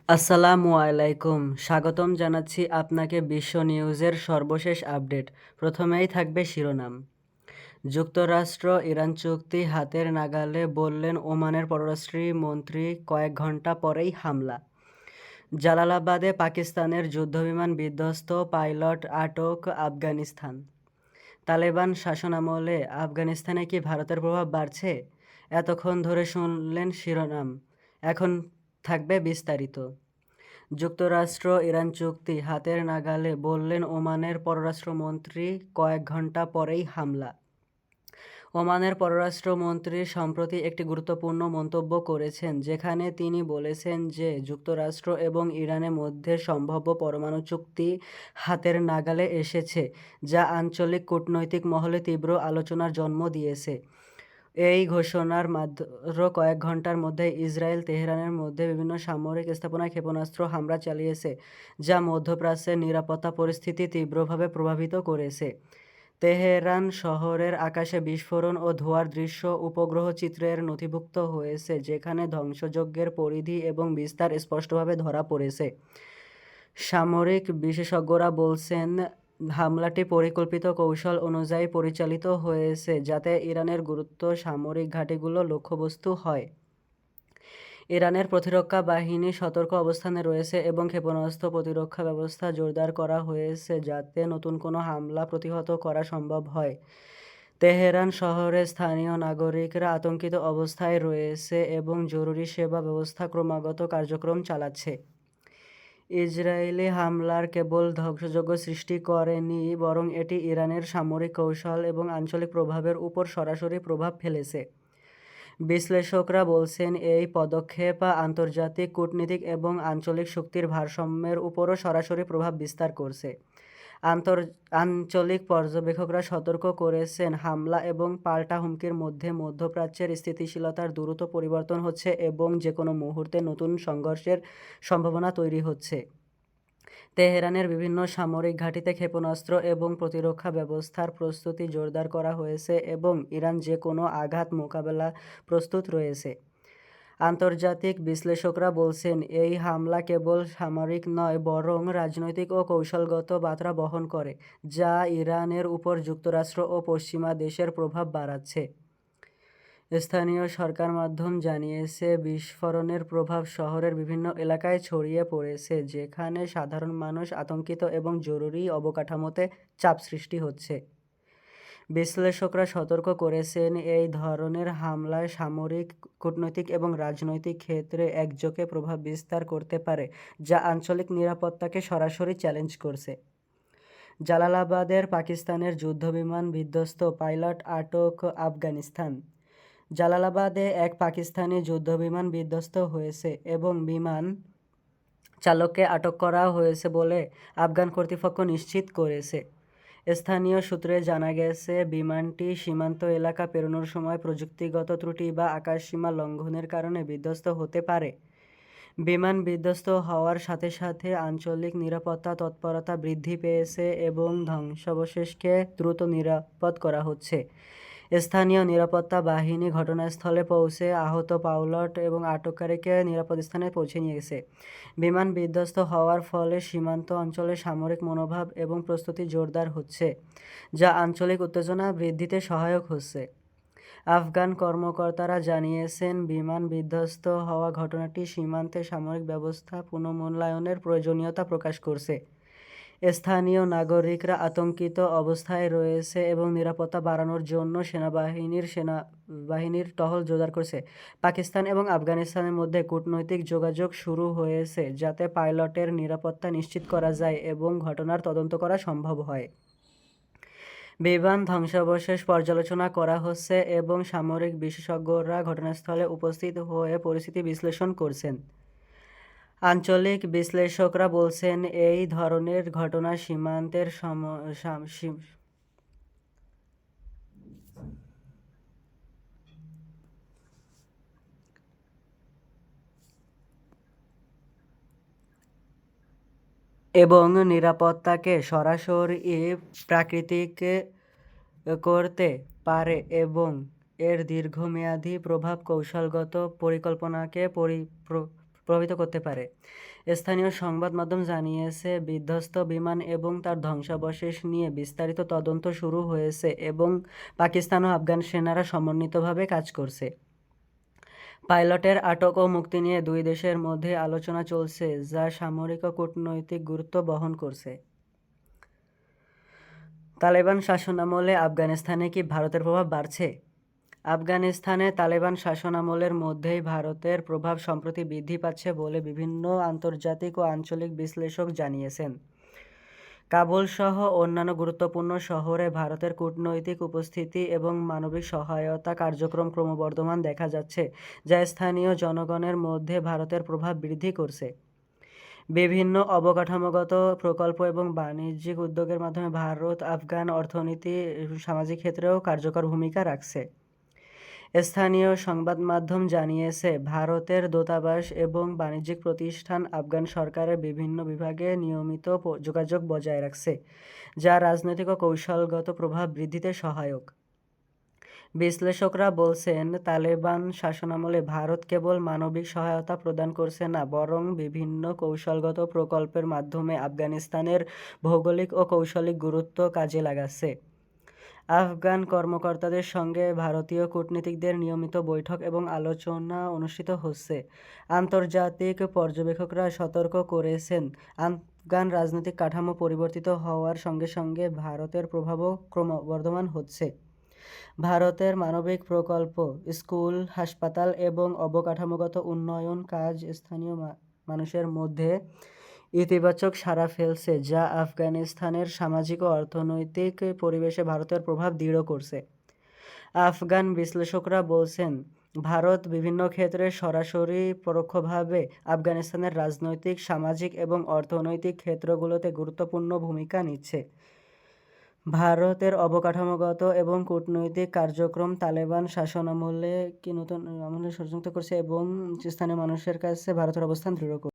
আসসালামু আলাইকুম। স্বাগতম জানাচ্ছি আপনাকে বিশ্ব নিউজের সর্বশেষ আপডেট। প্রথমেই থাকবে শিরোনাম। যুক্তরাষ্ট্র ইরান চুক্তি হাতের নাগালে বললেন ওমানের পররাষ্ট্রমন্ত্রী, কয়েক ঘণ্টা পরেই হামলা। জালালাবাদে পাকিস্তানের যুদ্ধবিমান বিধ্বস্ত, পাইলট আটক। আফগানিস্তান তালেবান শাসনামলে আফগানিস্তানে কি ভারতের প্রভাব বাড়ছে? এতক্ষণ ধরে শুনলেন শিরোনাম, এখন থাকবে বিস্তারিত। যুক্তরাষ্ট্র ইরান চুক্তি হাতের নাগালে বললেন ওমানের পররাষ্ট্রমন্ত্রী, কয়েক ঘণ্টা পরেই হামলা। ওমানের পররাষ্ট্রমন্ত্রী সম্প্রতি একটি গুরুত্বপূর্ণ মন্তব্য করেছেন, যেখানে তিনি বলেছেন যে যুক্তরাষ্ট্র এবং ইরানের মধ্যে সম্ভাব্য পরমাণু চুক্তি হাতের নাগালে এসেছে, যা আঞ্চলিক কূটনৈতিক মহলে তীব্র আলোচনার জন্ম দিয়েছে। এই ঘোষণার মাত্র কয়েক ঘণ্টার মধ্যে ইসরায়েল তেহরানের মধ্যে বিভিন্ন সামরিক স্থাপনায় ক্ষেপণাস্ত্র হামলা চালিয়েছে, যা মধ্যপ্রাচ্যের নিরাপত্তা পরিস্থিতি তীব্রভাবে প্রভাবিত করেছে। তেহরান শহরের আকাশে বিস্ফোরণ ও ধোঁয়ার দৃশ্য উপগ্রহ চিত্রের নথিভুক্ত হয়েছে, যেখানে ধ্বংসযজ্ঞের পরিধি এবং বিস্তার স্পষ্টভাবে ধরা পড়েছে। সামরিক বিশেষজ্ঞরা বলছেন, হামলাটি পরিকল্পিত কৌশল অনুযায়ী পরিচালিত হয়েছে, যাতে ইরানের গুরুত্বপূর্ণ সামরিক ঘাঁটিগুলো লক্ষ্যবস্তু হয়। ইরানের প্রতিরক্ষা বাহিনী সতর্ক অবস্থানে রয়েছে এবং ক্ষেপণাস্ত্র প্রতিরক্ষা ব্যবস্থা জোরদার করা হয়েছে, যাতে নতুন কোনো হামলা প্রতিহত করা সম্ভব হয়। তেহরান শহরে স্থানীয় নাগরিকরা আতঙ্কিত অবস্থায় রয়েছে এবং জরুরি সেবা ব্যবস্থা ক্রমাগত কার্যক্রম চালাচ্ছে। ইসরায়েলি হামলার কেবল ধ্বংসযজ্ঞ সৃষ্টি করেনি, বরং এটি ইরানের সামরিক কৌশল এবং আঞ্চলিক প্রভাবের উপর সরাসরি প্রভাব ফেলেছে। বিশ্লেষকরা বলছেন, এই পদক্ষেপ আন্তর্জাতিক কূটনীতি এবং আঞ্চলিক শক্তির ভারসাম্যের উপরও সরাসরি প্রভাব বিস্তার করছে। আঞ্চলিক পর্যবেক্ষকরা সতর্ক করেছেন, হামলা এবং পাল্টা হুমকির মধ্যে মধ্যপ্রাচ্যের স্থিতিশীলতার দ্রুত পরিবর্তন হচ্ছে এবং যেকোনো মুহূর্তে নতুন সংঘর্ষের সম্ভাবনা তৈরি হচ্ছে। তেহরানের বিভিন্ন সামরিক ঘাঁটিতে ক্ষেপণাস্ত্র এবং প্রতিরক্ষা ব্যবস্থার প্রস্তুতি জোরদার করা হয়েছে এবং ইরান যে কোনো আঘাত মোকাবেলা প্রস্তুত রয়েছে। আন্তর্জাতিক বিশ্লেষকরা বলছেন, এই হামলা কেবল সামরিক নয়, বরং রাজনৈতিক ও কৌশলগত বার্তা বহন করে, যা ইরানের উপর যুক্তরাষ্ট্র ও পশ্চিমা দেশের প্রভাব বাড়াচ্ছে। স্থানীয় সরকার মাধ্যম জানিয়েছে, বিস্ফোরণের প্রভাব শহরের বিভিন্ন এলাকায় ছড়িয়ে পড়েছে, যেখানে সাধারণ মানুষ আতঙ্কিত এবং জরুরি অবকাঠামোতে চাপ সৃষ্টি হচ্ছে। বিশ্লেষকরা সতর্ক করেছেন, এই ধরনের হামলায় সামরিক, কূটনৈতিক এবং রাজনৈতিক ক্ষেত্রে একযোগে প্রভাব বিস্তার করতে পারে, যা আঞ্চলিক নিরাপত্তাকে সরাসরি চ্যালেঞ্জ করছে। জালালাবাদের পাকিস্তানের যুদ্ধবিমান বিধ্বস্ত, পাইলট আটক। আফগানিস্তান জালালাবাদে এক পাকিস্তানি যুদ্ধবিমান বিধ্বস্ত হয়েছে এবং বিমান চালককে আটক করা হয়েছে বলে আফগান কর্তৃপক্ষ নিশ্চিত করেছে। স্থানীয় সূত্রে জানা গেছে, বিমানটি সীমান্ত এলাকা পেরোনোর সময় প্রযুক্তিগত ত্রুটি বা আকাশসীমা লঙ্ঘনের কারণে বিধ্বস্ত হতে পারে। বিমান বিধ্বস্ত হওয়ার সাথে সাথে আঞ্চলিক নিরাপত্তা তৎপরতা বৃদ্ধি পেয়েছে এবং ধ্বংসাবশেষকে দ্রুত নিরাপদ করা হচ্ছে। স্থানীয় নিরাপত্তা বাহিনী ঘটনাস্থলে পৌঁছে আহত পাইলট এবং আটককারীকে নিরাপদ স্থানে পৌঁছে নিয়ে গেছে। বিমান বিধ্বস্ত হওয়ার ফলে সীমান্ত অঞ্চলে সামরিক মনোভাব এবং প্রস্তুতি জোরদার হচ্ছে, যা আঞ্চলিক উত্তেজনা বৃদ্ধিতে সহায়ক হচ্ছে। আফগান কর্মকর্তারা জানিয়েছেন, বিমান বিধ্বস্ত হওয়া ঘটনাটি সীমান্তে সামরিক ব্যবস্থা পুনর্মূল্যায়নের প্রয়োজনীয়তা প্রকাশ করছে। স্থানীয় নাগরিকরা আতঙ্কিত অবস্থায় রয়েছে এবং নিরাপত্তা বাড়ানোর জন্য সেনাবাহিনীর টহল জোরদার করেছে। পাকিস্তান এবং আফগানিস্তানের মধ্যে কূটনৈতিক যোগাযোগ শুরু হয়েছে, যাতে পাইলটের নিরাপত্তা নিশ্চিত করা যায় এবং ঘটনার তদন্ত করা সম্ভব হয়। বিমান ধ্বংসাবশেষ পর্যালোচনা করা হচ্ছে এবং সামরিক বিশেষজ্ঞরা ঘটনাস্থলে উপস্থিত হয়ে পরিস্থিতি বিশ্লেষণ করছেন। আঞ্চলিক বিশ্লেষকরা বলছেন, এই ধরনের ঘটনা সীমান্তের এবং নিরাপত্তাকে সরাসরি প্রাকৃতিক করতে পারে এবং এর দীর্ঘমেয়াদী প্রভাব কৌশলগত পরিকল্পনাকে প্রভাবিত করতে পারে। স্থানীয় সংবাদ মাধ্যম জানিয়েছে, বিধ্বস্ত বিমান এবং তার ধ্বংসাবশেষ নিয়ে বিস্তারিত তদন্ত শুরু হয়েছে এবং পাকিস্তান ও আফগান সেনারা সমন্বিতভাবে কাজ করছে। পাইলটের আটক ও মুক্তি নিয়ে দুই দেশের মধ্যে আলোচনা চলছে, যা সামরিক ও কূটনৈতিক গুরুত্ব বহন করছে। তালেবান শাসনামলে আফগানিস্তানে কি ভারতের প্রভাব বাড়ছে? আফগানিস্তানে তালেবান শাসনামলের মধ্যেই ভারতের প্রভাব সম্প্রতি বৃদ্ধি পাচ্ছে বলে বিভিন্ন আন্তর্জাতিক ও আঞ্চলিক বিশ্লেষক জানিয়েছেন। কাবুল সহ অন্যান্য গুরুত্বপূর্ণ শহরে ভারতের কূটনৈতিক উপস্থিতি এবং মানবিক সহায়তা কার্যক্রম ক্রমবর্ধমান দেখা যাচ্ছে, যা স্থানীয় জনগণের মধ্যে ভারতের প্রভাব বৃদ্ধি করছে। বিভিন্ন অবকাঠামোগত প্রকল্প এবং বাণিজ্যিক উদ্যোগের মাধ্যমে ভারত আফগান অর্থনীতি সামাজিক ক্ষেত্রেও কার্যকর ভূমিকা রাখছে। স্থানীয় সংবাদ মাধ্যম জানিয়েছে, ভারতের দূতাবাস এবং বাণিজ্যিক প্রতিষ্ঠান আফগান সরকারের বিভিন্ন বিভাগে নিয়মিত যোগাযোগ বজায় রাখছে, যা রাজনৈতিক ও কৌশলগত প্রভাব বৃদ্ধিতে সহায়ক। বিশ্লেষকরা বলছেন, তালেবান শাসনামলে ভারত কেবল মানবিক সহায়তা প্রদান করছে না, বরং বিভিন্ন কৌশলগত প্রকল্পের মাধ্যমে আফগানিস্তানের ভৌগোলিক ও কৌশলিক গুরুত্ব কাজে লাগাচ্ছে। আফগান কর্মকর্তাদের সঙ্গে ভারতীয় কূটনীতিকদের নিয়মিত বৈঠক এবং আলোচনা অনুষ্ঠিত হচ্ছে। আন্তর্জাতিক পর্যবেক্ষকরা সতর্ক করেছেন, আফগান রাজনৈতিক কাঠামো পরিবর্তিত হওয়ার সঙ্গে সঙ্গে ভারতের প্রভাবও ক্রমবর্ধমান হচ্ছে। ভারতের মানবিক প্রকল্প, স্কুল, হাসপাতাল এবং অবকাঠামোগত উন্নয়ন কাজ স্থানীয় মানুষের মধ্যে ইতিবাচক সাড়া ফেলছে, যা আফগানিস্তানের সামাজিক ও অর্থনৈতিক পরিবেশে ভারতের প্রভাব দৃঢ় করছে। আফগান বিশ্লেষকরা বলছেন, ভারত বিভিন্ন ক্ষেত্রে সরাসরি পরোক্ষভাবে আফগানিস্তানের রাজনৈতিক, সামাজিক এবং অর্থনৈতিক ক্ষেত্রগুলোতে গুরুত্বপূর্ণ ভূমিকা নিচ্ছে। ভারতের অবকাঠামোগত এবং কূটনৈতিক কার্যক্রম তালেবান শাসনামলে নতুন আমলে ষড়যন্ত্র করছে এবং স্থানীয় মানুষের কাছে ভারতের অবস্থান দৃঢ় করছে।